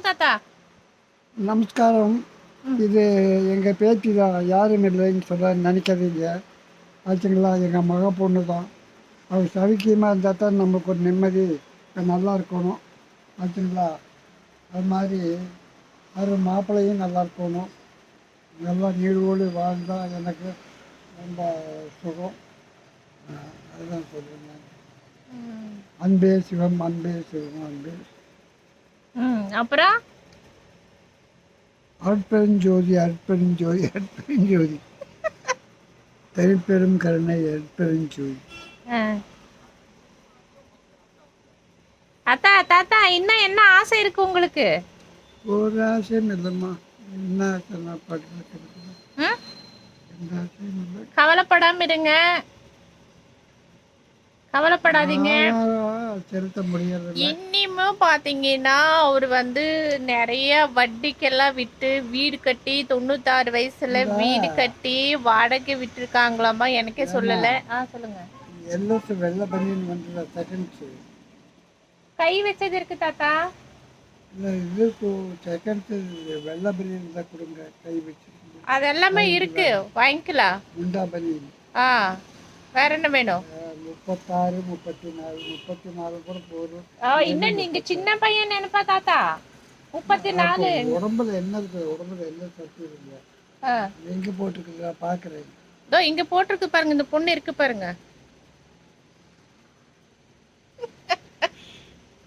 தாத்தா. நமஸ்காரம். இது எங்கள் பேத்தி தான், யாரும் இல்லைன்னு சொல்ல நினைக்காதீங்க. ஆச்சுங்களா, எங்கள் மக பொண்ணு தான். அவள் சவிக்கியமாக இருந்தால் தான் நமக்கு ஒரு நிம்மதி, நல்லா இருக்கணும். ஆச்சுங்களா, அது மாதிரி அவர் மாப்பிள்ளையும் நல்லா இருக்கணும். நல்லா நீடோடு வாழ்ந்தால் எனக்கு ரொம்ப சுகம். அதுதான் சொல்கிறேன். அன்பே சிவம், அன்பே சிவம், அன்பே. அப்புறம் அற்பெருஞ்சோதி, அற்பெருஞ்சோதி, அற்பெருஞ்சோதி, தனிப்பெரும் கருணை, அற்பெருஞ்சோதி. தாத்தா தாத்தா இன்னும் என்ன ஆசை இருக்கு உங்களுக்கு? ஒரு ஆசையும் இல்லைம்மா. என்ன ஆசை படுறது? எந்த ஆசையும் இல்லை. கவலைப்படாம இருங்க, கவலைப்படாதீங்க. செலுத்த முடியாது. இன்னிமும் பாத்தீங்கன்னா அவர் நிறைய வட்டிக்கெல்லாம் விட்டு வீடு கட்டி 96 வயசுல வீடு கட்டி வாடகை விட்டு இருக்காங்களாமா. எனக்கே சொல்லல. சொல்லுங்க. எல்லாம் வெள்ளை பனியன் வந்து செகண்ட்ஸ் கை வச்சது இருக்கு தாத்தா. இல்லை, இது செகண்ட்ஸ் வெள்ளை பனியன் தான் கொடுங்க. கை வச்சு அதெல்லாமே இருக்கு, வாங்கிக்கலாம். முண்டா பனியன். வேற என்ன வேணும்? 36, 34 கூட போதும். இன்னும் நீங்க சின்ன பையன் நினைப்பா தாத்தா. 34. உடம்புல என்ன இருக்கு? உடம்புல என்ன சத்து இல்லை. எங்க போட்டுருக்குங்களா பாக்குறேன். இதோ இங்க போட்டிருக்கு பாருங்க, இந்த பொண்ணு இருக்கு பாருங்க.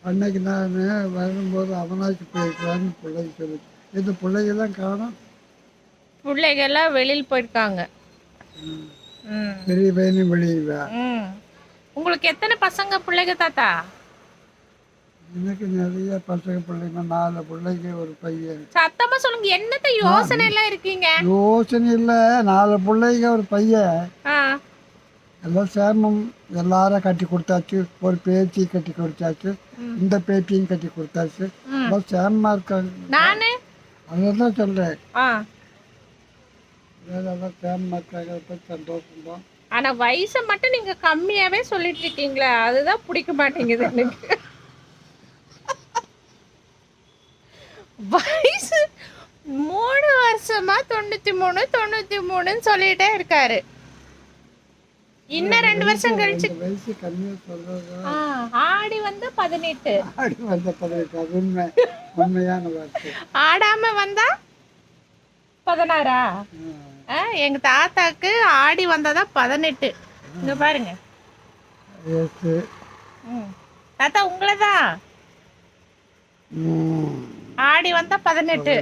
அன்னைக்கு நான் வரும்போது அவனாச்சு போயிருக்கலான்னு பிள்ளைங்க சொல்லி, இந்த பிள்ளைகள்லாம் காணும். பிள்ளைகள்லாம் வெளியில் போயிருக்காங்க. பெரிய பையனும் வெளியே. உங்களுக்கு எத்தனை பசங்க பிள்ளைங்க தாத்தா? எனக்கு நிறைய பசங்க பிள்ளைங்க, 4 பிள்ளைங்க, ஒரு பையன். சத்தமா சொல்லுங்க, என்னத்த யோசனை எல்லாம் இருக்கீங்க? யோசனை இல்லை, 4 பிள்ளைங்க, ஒரு பையன். எல்லாம் சேமம். எல்லாரும் கட்டி கொடுத்தாச்சு. ஒரு பேத்தி கட்டி கொடுத்தாச்சு, இந்த பேத்தியும் கட்டி கொடுத்தாச்சு. எல்லாம் சேமமா இருக்காங்க. நானு அதான் சொல்றேன். எல்லாம் சேமமா இருக்காங்க, சந்தோஷம் தான். ஆனா வயசை மட்டும் நீங்க கம்மியாவே சொல்லிட்டு இருக்கீங்களா, அதுதான் பிடிக்க மாட்டேங்குது எனக்கு. வயசு 3 வருஷமா 93 93 சொல்லிட்டே இருக்காரு. இன்னும் 2 வருஷம் கழிச்சு வயசு கம்மியா சொல்றது. ஆடி 18. ஆடி 18 அது உண்மை, உண்மையான வார்த்தை. ஆடாம வந்தா 16. எங்க தாத்தாக்கு ஆடி வந்தாதான் 18. இங்க பாருங்க தாத்தா, உங்களதான் ஆடி வந்தா 18,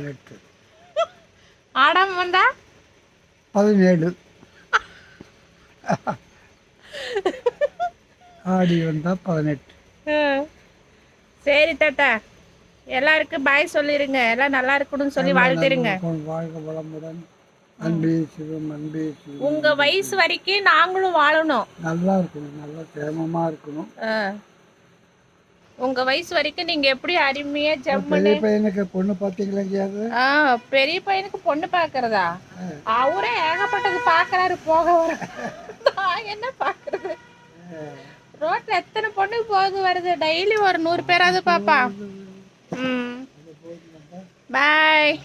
ஆடாம வந்தா 17. ஆடி வந்தா 18. சரி தாத்தா, எல்லாருக்கும் பாய் சொல்லிருங்க. எல்லாம் நல்லா இருக்கணும்னு சொல்லி வாழ்த்துருங்க. வாழ்க வளமுடன். அன்பே சிவம், அன்பே சிவம். உங்க வயசு வரைக்கும் நாங்களும் வாழணும். நல்லா இருக்கணும், நல்லா சேமமா இருக்கணும். உங்க வயசு வரைக்கும் நீங்க எப்படி அருமையா ஜம்முன்னு. பெரிய பையனுக்கு பொண்ணு பாத்தீங்களா எங்கேயாவது? பெரிய பையனுக்கு பொண்ணு பாக்குறதா? அவரே ஏகப்பட்டது பாக்குறாரு, போக வர. நான் என்ன பாக்குறது? ரோட்ல எத்தனை பொண்ணு போகுது வருது, டெய்லி ஒரு 100 பேராவது பாப்பா. பாய்.